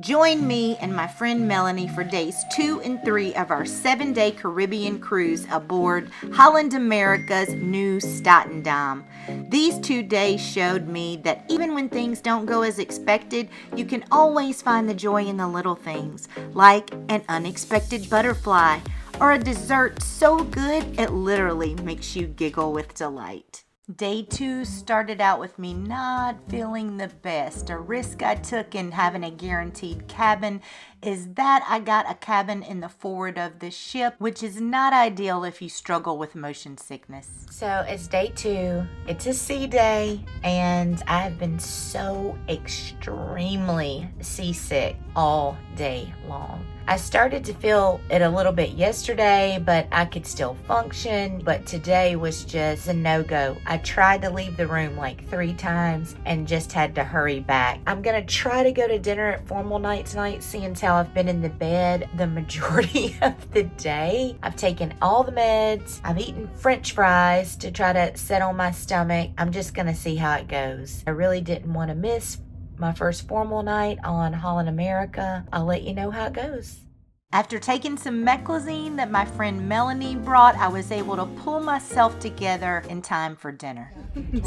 Join me and my friend Melanie for days 2 and 3 of our 7-day Caribbean cruise aboard Holland America's Nieuw Statendam. These 2 days showed me that even when things don't go as expected, you can always find the joy in the little things, like an unexpected butterfly or a dessert so good it literally makes you giggle with delight. Day 2 started out with me not feeling the best. A risk I took in having a guaranteed cabin is that I got a cabin in the forward of the ship, which is not ideal if you struggle with motion sickness. So it's day 2. It's a sea day, and I have been so extremely seasick all day long. I started to feel it a little bit yesterday, but I could still function. But today was just a no-go. I tried to leave the room like 3 times and just had to hurry back. I'm gonna try to go to dinner at Formal Night tonight, seeing as how I've been in the bed the majority of the day. I've taken all the meds. I've eaten French fries to try to settle my stomach. I'm just gonna see how it goes. I really didn't want to miss my first formal night on Holland America. I'll let you know how it goes. After taking some meclizine that my friend Melanie brought, I was able to pull myself together in time for dinner.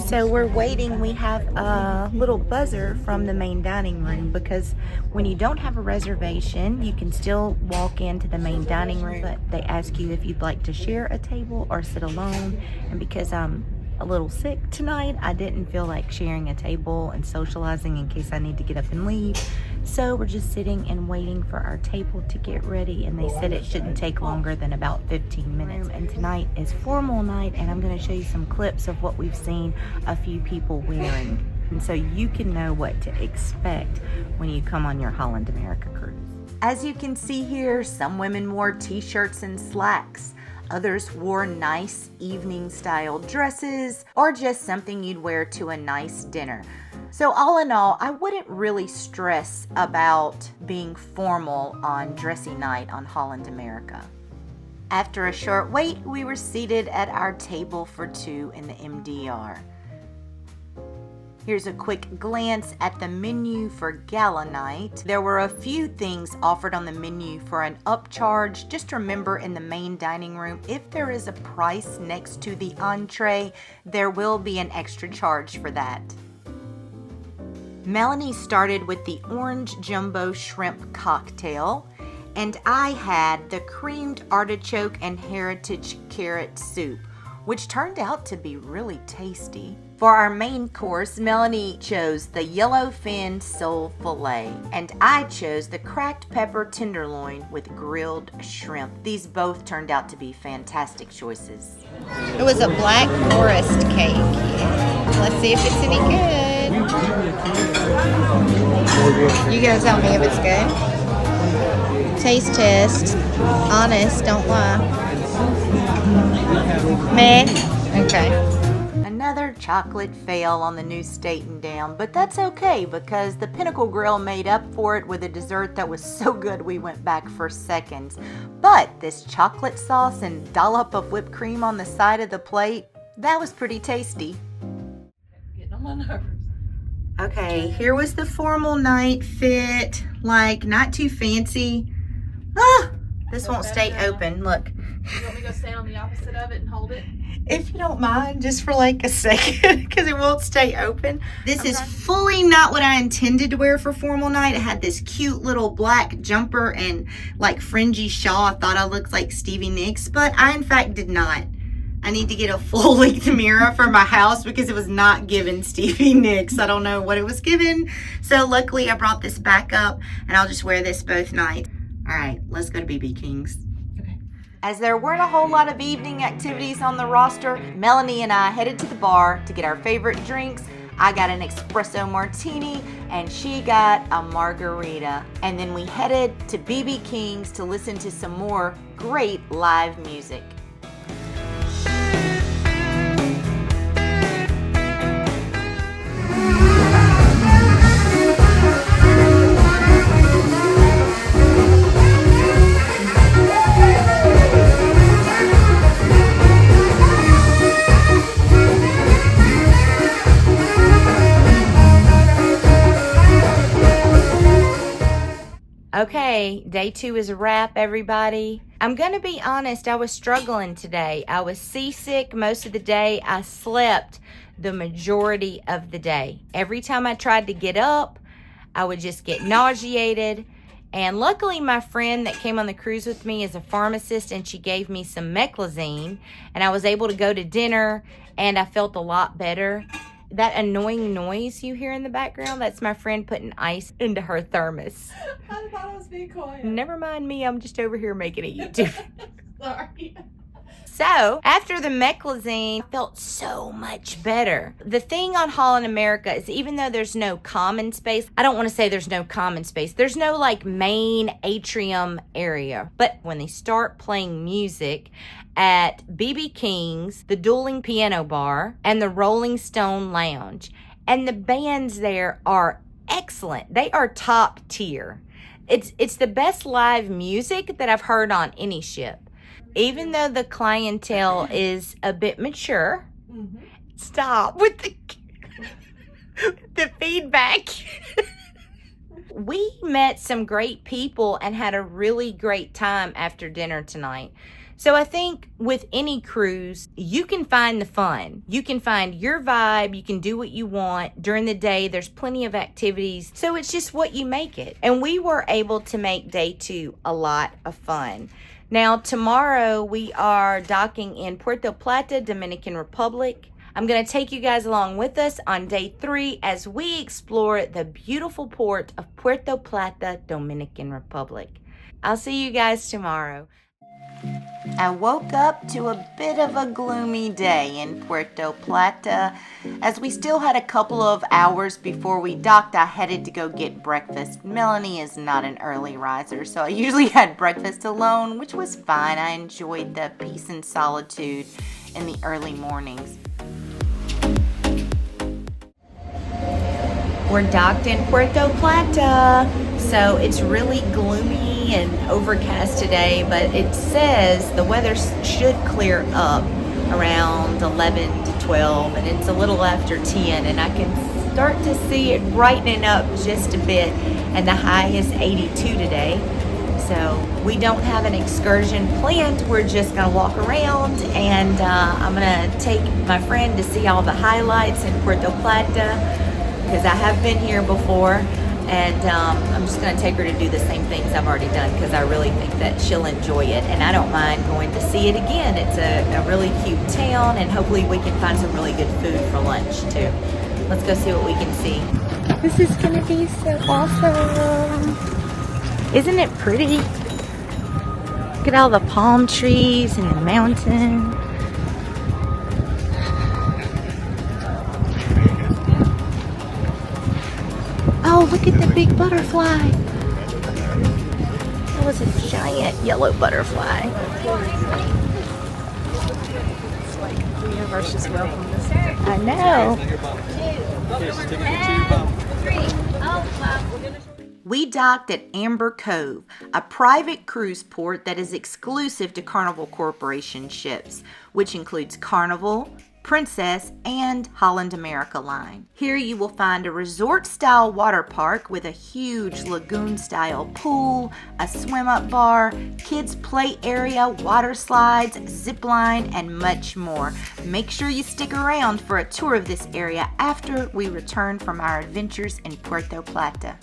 So we're waiting. We have a little buzzer from the main dining room because when you don't have a reservation, you can still walk into the main dining room, but they ask you if you'd like to share a table or sit alone. And because I'm a little sick tonight, I didn't feel like sharing a table and socializing in case I need to get up and leave. So we're just sitting and waiting for our table to get ready, and they said it shouldn't take longer than about 15 minutes. And tonight is formal night, and I'm going to show you some clips of what we've seen a few people wearing, and so you can know what to expect when you come on your Holland America cruise. As you can see here, some women wore t-shirts and slacks. Others wore nice evening style dresses or just something you'd wear to a nice dinner. So all in all, I wouldn't really stress about being formal on dressy night on Holland America. After a short wait, we were seated at our table for 2 in the MDR. Here's a quick glance at the menu for gala night. There were a few things offered on the menu for an upcharge. Just remember, in the main dining room, if there is a price next to the entree, there will be an extra charge for that. Melanie started with the orange jumbo shrimp cocktail, and I had the creamed artichoke and heritage carrot soup, which turned out to be really tasty. For our main course, Melanie chose the yellowfin sole filet, and I chose the cracked pepper tenderloin with grilled shrimp. These both turned out to be fantastic choices. It was a black forest cake. Let's see if it's any good. You gotta tell me if it's good. Taste test. Honest, don't lie. Meh. Okay. Another chocolate fail on the Nieuw Statendam, but that's okay because the Pinnacle Grill made up for it with a dessert that was so good we went back for seconds. But this chocolate sauce and dollop of whipped cream on the side of the plate, that was pretty tasty. Getting on my nerves. Okay, here was the formal night fit, like not too fancy. This won't stay open, look. You want me to go stand on the opposite of it and hold it? If you don't mind, just for like a second, because it won't stay open. This is fully not what I intended to wear for formal night. I had this cute little black jumper and like fringy shawl. I thought I looked like Stevie Nicks, but I in fact did not. I need to get a full length mirror for my house because it was not given Stevie Nicks. I don't know what it was given. So luckily I brought this back up, and I'll just wear this both nights. All right, let's go to BB King's. As there weren't a whole lot of evening activities on the roster, Melanie and I headed to the bar to get our favorite drinks. I got an espresso martini and she got a margarita. And then we headed to BB King's to listen to some more great live music. Okay, day 2 is a wrap, everybody. I'm gonna be honest, I was struggling today. I was seasick most of the day. I slept the majority of the day. Every time I tried to get up, I would just get nauseated. And luckily, my friend that came on the cruise with me is a pharmacist, and she gave me some meclizine, and I was able to go to dinner, and I felt a lot better. That annoying noise you hear in the background, that's my friend putting ice into her thermos. I thought I was being quiet. Never mind me, I'm just over here making a YouTube. Sorry. So, after the meclizine, I felt so much better. The thing on Holland America is even though there's no common space, I don't want to say there's no common space. There's no like main atrium area. But when they start playing music at BB King's, the Dueling Piano Bar, and the Rolling Stone Lounge, and the bands there are excellent. They are top tier. It's the best live music that I've heard on any ship. Even though the clientele is a bit mature, stop with the feedback. We met some great people and had a really great time after dinner tonight. So I think with any cruise, you can find the fun. You can find your vibe. You can do what you want. During the day, there's plenty of activities. So it's just what you make it. And we were able to make day 2 a lot of fun. Now, tomorrow we are docking in Puerto Plata, Dominican Republic. I'm going to take you guys along with us on day 3 as we explore the beautiful port of Puerto Plata, Dominican Republic. I'll see you guys tomorrow. I woke up to a bit of a gloomy day in Puerto Plata. As we still had a couple of hours before we docked, I headed to go get breakfast. Melanie is not an early riser, so I usually had breakfast alone, which was fine. I enjoyed the peace and solitude in the early mornings. We're docked in Puerto Plata, so it's really gloomy and overcast today, but it says the weather should clear up around 11 to 12, and it's a little after 10, and I can start to see it brightening up just a bit, and the high is 82 today. So we don't have an excursion planned. We're just gonna walk around, and I'm gonna take my friend to see all the highlights in Puerto Plata, because I have been here before, and I'm just going to take her to do the same things I've already done, because I really think that she'll enjoy it, and I don't mind going to see it again. It's a really cute town, and hopefully we can find some really good food for lunch too. Let's go see what we can see. This is gonna be so awesome. Isn't it pretty? Look at all the palm trees and the mountain. Oh, look at the big butterfly. That was a giant yellow butterfly. It's like the universe just welcomed us. I know. We docked at Amber Cove, a private cruise port that is exclusive to Carnival Corporation ships, which includes Carnival, Princess, and Holland America Line. Here you will find a resort-style water park with a huge lagoon-style pool, a swim-up bar, kids' play area, water slides, zip line, and much more. Make sure you stick around for a tour of this area after we return from our adventures in Puerto Plata.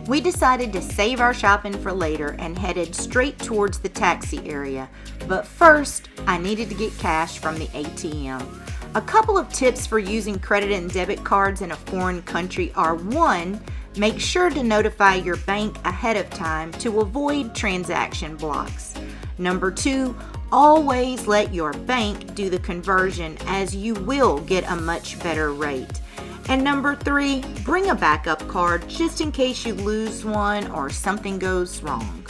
We decided to save our shopping for later and headed straight towards the taxi area. But first, I needed to get cash from the ATM. A couple of tips for using credit and debit cards in a foreign country are: 1, make sure to notify your bank ahead of time to avoid transaction blocks. Number 2, always let your bank do the conversion, as you will get a much better rate. And number 3, bring a backup card just in case you lose one or something goes wrong.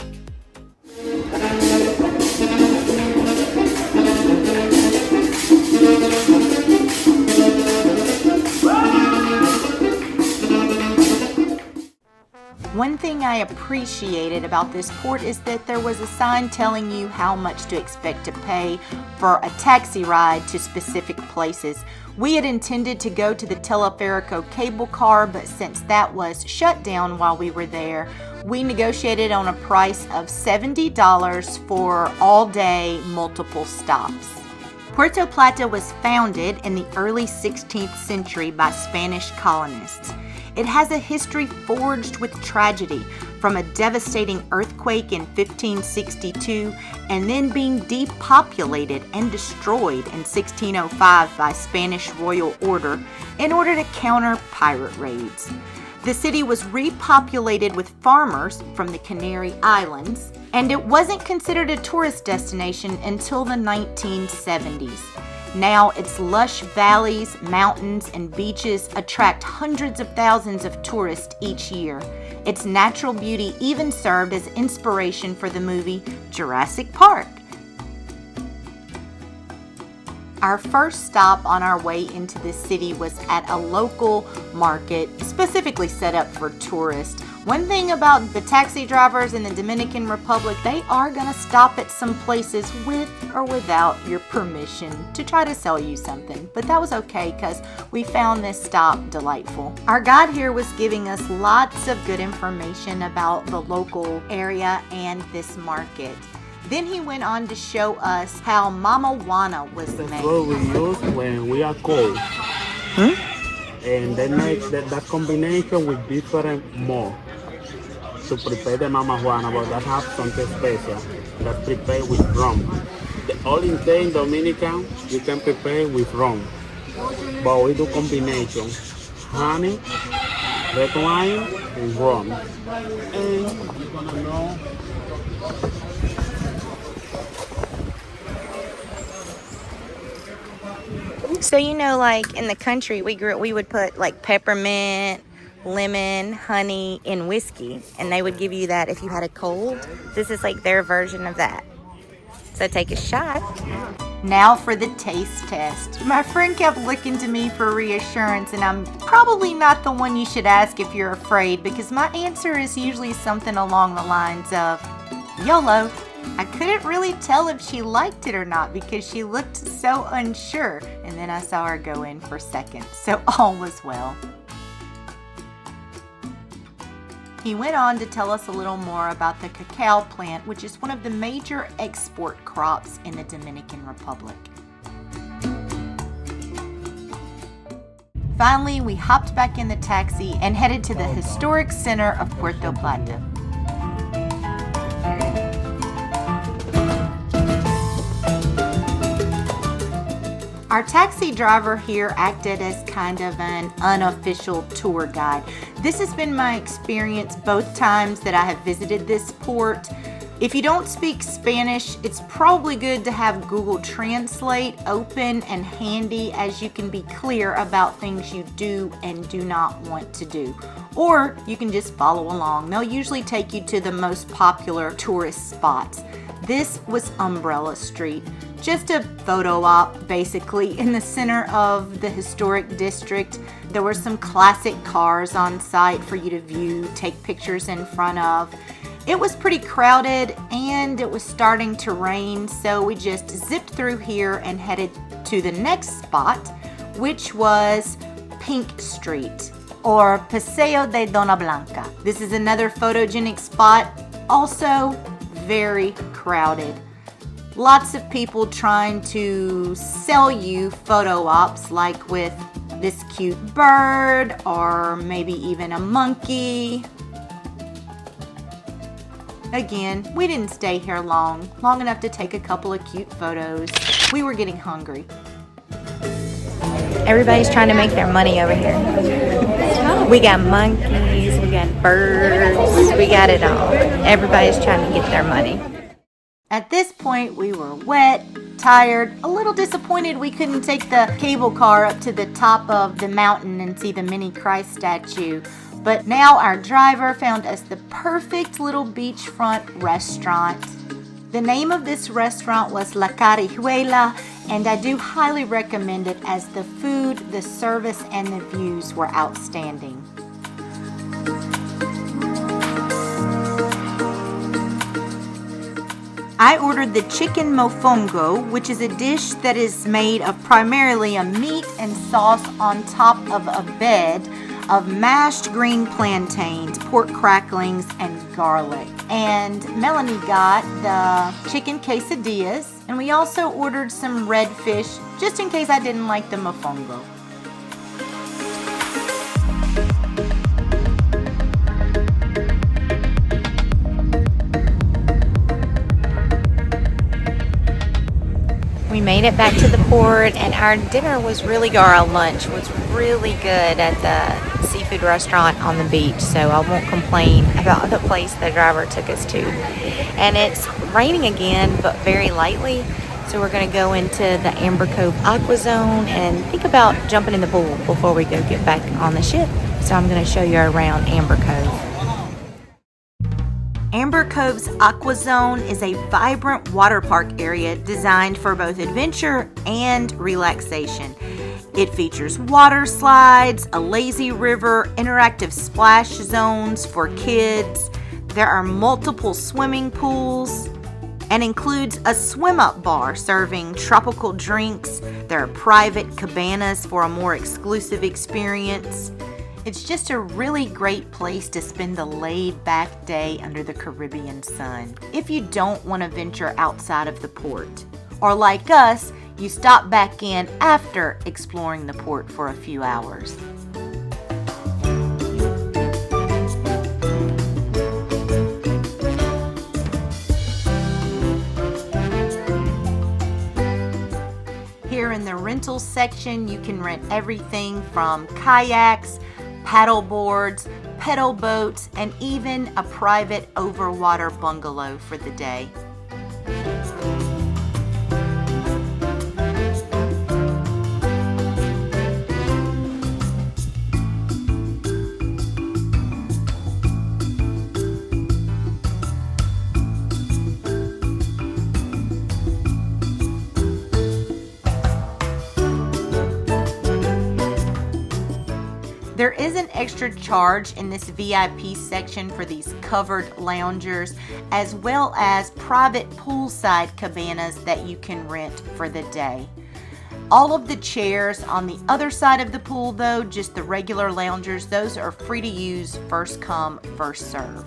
One thing I appreciated about this port is that there was a sign telling you how much to expect to pay for a taxi ride to specific places. We had intended to go to the Teleférico cable car, but since that was shut down while we were there, we negotiated on a price of $70 for all day, multiple stops. Puerto Plata was founded in the early 16th century by Spanish colonists. It has a history forged with tragedy, from a devastating earthquake in 1562 and then being depopulated and destroyed in 1605 by Spanish royal order in order to counter pirate raids. The city was repopulated with farmers from the Canary Islands, and it wasn't considered a tourist destination until the 1970s. Now its lush valleys, mountains, and beaches attract hundreds of thousands of tourists each year. Its natural beauty even served as inspiration for the movie Jurassic Park. Our first stop on our way into the city was at a local market specifically set up for tourists. One thing about the taxi drivers in the Dominican Republic, they are going to stop at some places with or without your permission to try to sell you something. But that was okay because we found this stop delightful. Our guide here was giving us lots of good information about the local area and this market. Then he went on to show us how Mama Juana was made. That's what we use when we are cold. And then make that combination with different malt to prepare the Mama Juana, but that have something special that's prepared with rum. The only thing in Dominican you can prepare with rum, but we do combination: honey, red wine, and rum. And you're gonna know. So you know, like in the country, we would put like peppermint, lemon, honey in whiskey, and they would give you that if you had a cold. This is like their version of that. So take a shot. Now for the taste test. My friend kept looking to me for reassurance, and I'm probably not the one you should ask if you're afraid, because my answer is usually something along the lines of YOLO. I couldn't really tell if she liked it or not because she looked so unsure, and then I saw her go in for second, so all was well. He went on to tell us a little more about the cacao plant, which is one of the major export crops in the Dominican Republic. Finally, we hopped back in the taxi and headed to the historic center of Puerto Plata. Our taxi driver here acted as kind of an unofficial tour guide. This has been my experience both times that I have visited this port. If you don't speak Spanish, it's probably good to have Google Translate open and handy, as you can be clear about things you do and do not want to do. Or you can just follow along. They'll usually take you to the most popular tourist spots. This was Umbrella Street, just a photo op basically in the center of the historic district. There were some classic cars on site for you to view, take pictures in front of. It was pretty crowded and it was starting to rain, so we just zipped through here and headed to the next spot, which was Pink Street, or Paseo de Dona Blanca. This is another photogenic spot, also very crowded. Lots of people trying to sell you photo ops, like with this cute bird or maybe even a monkey. Again, we didn't stay here long enough to take a couple of cute photos. We were getting hungry. Everybody's trying to make their money over here. We got monkeys, we got birds, we got it all. Everybody's trying to get their money. At this point, we were wet, tired, a little disappointed we couldn't take the cable car up to the top of the mountain and see the mini Christ statue. But now our driver found us the perfect little beachfront restaurant. The name of this restaurant was La Carijuela, and I do highly recommend it as the food, the service, and the views were outstanding. I ordered the chicken mofongo, which is a dish that is made of primarily a meat and sauce on top of a bed of mashed green plantains, pork cracklings, and garlic. And Melanie got the chicken quesadillas, and we also ordered some red fish, just in case I didn't like the mofongo. We made it back to the port, and our dinner was really, our lunch was really good at the seafood restaurant on the beach, so I won't complain about the place the driver took us to. And it's raining again, but very lightly, so we're going to go into the Amber Cove Aqua Zone and think about jumping in the pool before we go get back on the ship. So I'm going to show you around Amber Cove. Amber Cove's Aqua Zone is a vibrant water park area designed for both adventure and relaxation. It features water slides, a lazy river, interactive splash zones for kids. There are multiple swimming pools and includes a swim-up bar serving tropical drinks. There are private cabanas for a more exclusive experience. It's just a really great place to spend a laid-back day under the Caribbean sun. If you don't want to venture outside of the port, or like us, you stop back in after exploring the port for a few hours. Here in the rental section, you can rent everything from kayaks, paddle boards, pedal boats, and even a private overwater bungalow for the day. There is an extra charge in this VIP section for these covered loungers, as well as private poolside cabanas that you can rent for the day. All of the chairs on the other side of the pool, though, just the regular loungers, those are free to use, first come, first serve.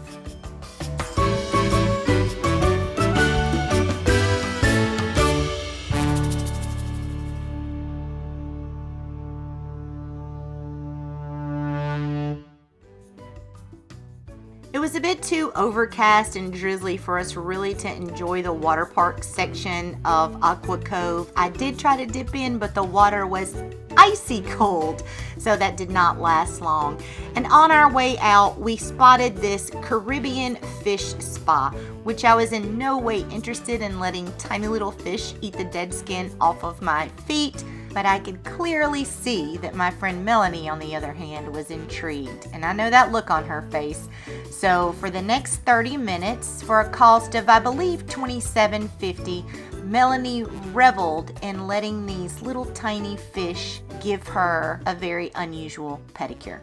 It was a bit too overcast and drizzly for us really to enjoy the water park section of Aqua Cove. I did try to dip in, but the water was icy cold, so that did not last long. And on our way out, we spotted this Caribbean fish spa, which I was in no way interested in letting tiny little fish eat the dead skin off of my feet. But I could clearly see that my friend Melanie, on the other hand, was intrigued. And I know that look on her face. So for the next 30 minutes, for a cost of, I believe, $27.50, Melanie reveled in letting these little tiny fish give her a very unusual pedicure.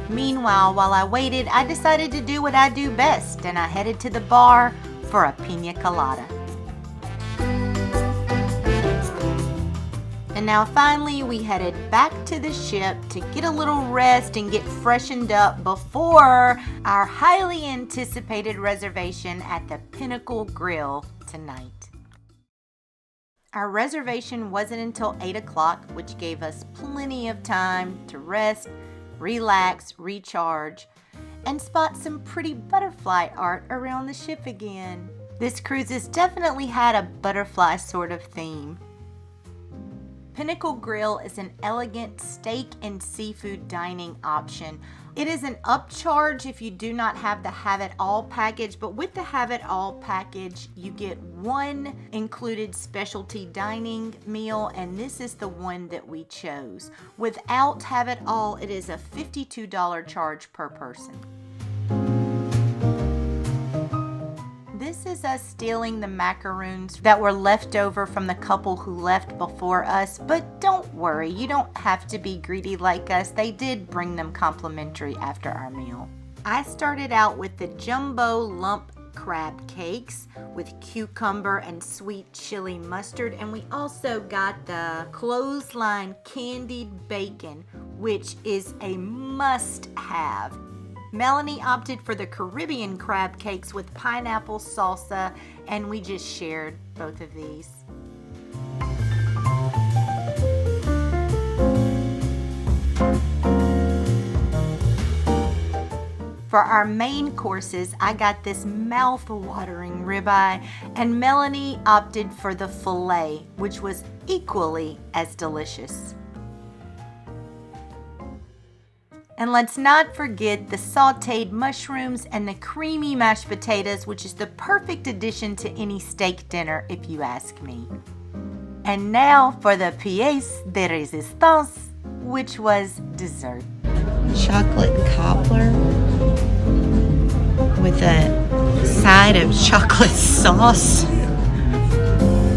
Meanwhile, while I waited, I decided to do what I do best, and I headed to the bar for a pina colada. And now finally, we headed back to the ship to get a little rest and get freshened up before our highly anticipated reservation at the Pinnacle Grill tonight. Our reservation wasn't until 8 o'clock, which gave us plenty of time to rest, relax, recharge, and spot some pretty butterfly art around the ship again. This cruise has definitely had a butterfly sort of theme. Pinnacle Grill is an elegant steak and seafood dining option. It is an upcharge if you do not have the Have It All package, but with the Have It All package, you get one included specialty dining meal, and this is the one that we chose. Without Have It All, it is a $52 charge per person. This this is us stealing the macaroons that were left over from the couple who left before us, but don't worry, you don't have to be greedy like us. They did bring them complimentary after our meal. I started out with the jumbo lump crab cakes with cucumber and sweet chili mustard, and we also got the clothesline candied bacon, which is a must-have. Melanie opted for the Caribbean crab cakes with pineapple salsa, and we just shared both of these. For our main courses, I got this mouth-watering ribeye, and Melanie opted for the filet, which was equally as delicious. And let's not forget the sauteed mushrooms and the creamy mashed potatoes, which is the perfect addition to any steak dinner, if you ask me. And now for the pièce de résistance, which was dessert. Chocolate cobbler with a side of chocolate sauce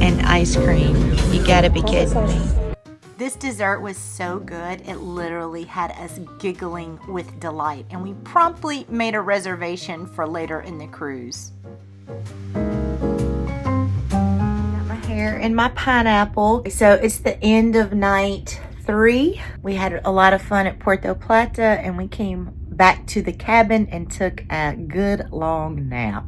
and ice cream. You gotta be kidding me. This dessert was so good, it literally had us giggling with delight, and we promptly made a reservation for later in the cruise. Got my hair and my pineapple. So it's the end of night 3. We had a lot of fun at Puerto Plata, and we came back to the cabin and took a good long nap.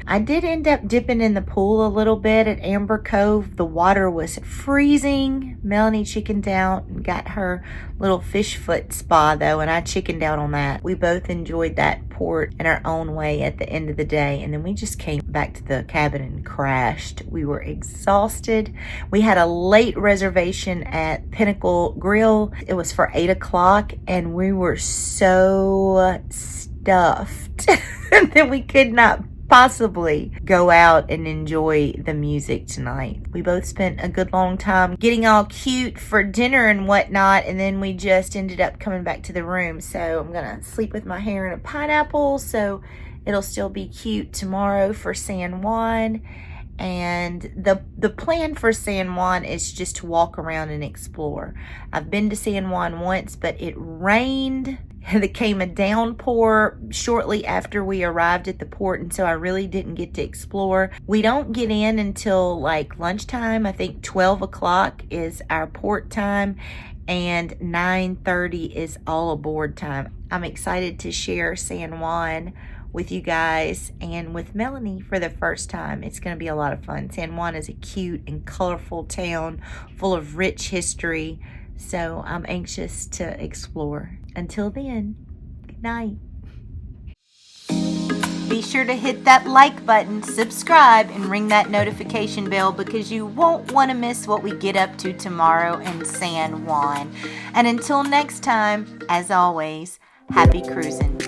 I did end up dipping in the pool a little bit at Amber Cove. The water was freezing. Melanie chickened out and got her little fish foot spa though, and I chickened out on that. We both enjoyed that port in our own way at the end of the day, and then we just came back to the cabin and crashed. We were exhausted. We had a late reservation at Pinnacle Grill. It was for 8 o'clock, and we were so stuffed that we could not possibly go out and enjoy the music tonight. We both spent a good long time getting all cute for dinner and whatnot, and then we just ended up coming back to the room. So I'm gonna sleep with my hair in a pineapple so it'll still be cute tomorrow for San Juan. And the plan for San Juan is just to walk around and explore. I've been to San Juan once, but it rained. There came a downpour shortly after we arrived at the port, and so I really didn't get to explore. We don't get in until like lunchtime. I think 12 o'clock is our port time, and 9:30 is all aboard time. I'm excited to share San Juan with you guys and with Melanie for the first time. It's going to be a lot of fun. San Juan is a cute and colorful town full of rich history, so I'm anxious to explore. Until then, good night. Be sure to hit that like button, subscribe, and ring that notification bell because you won't want to miss what we get up to tomorrow in San Juan. And until next time, as always, happy cruising.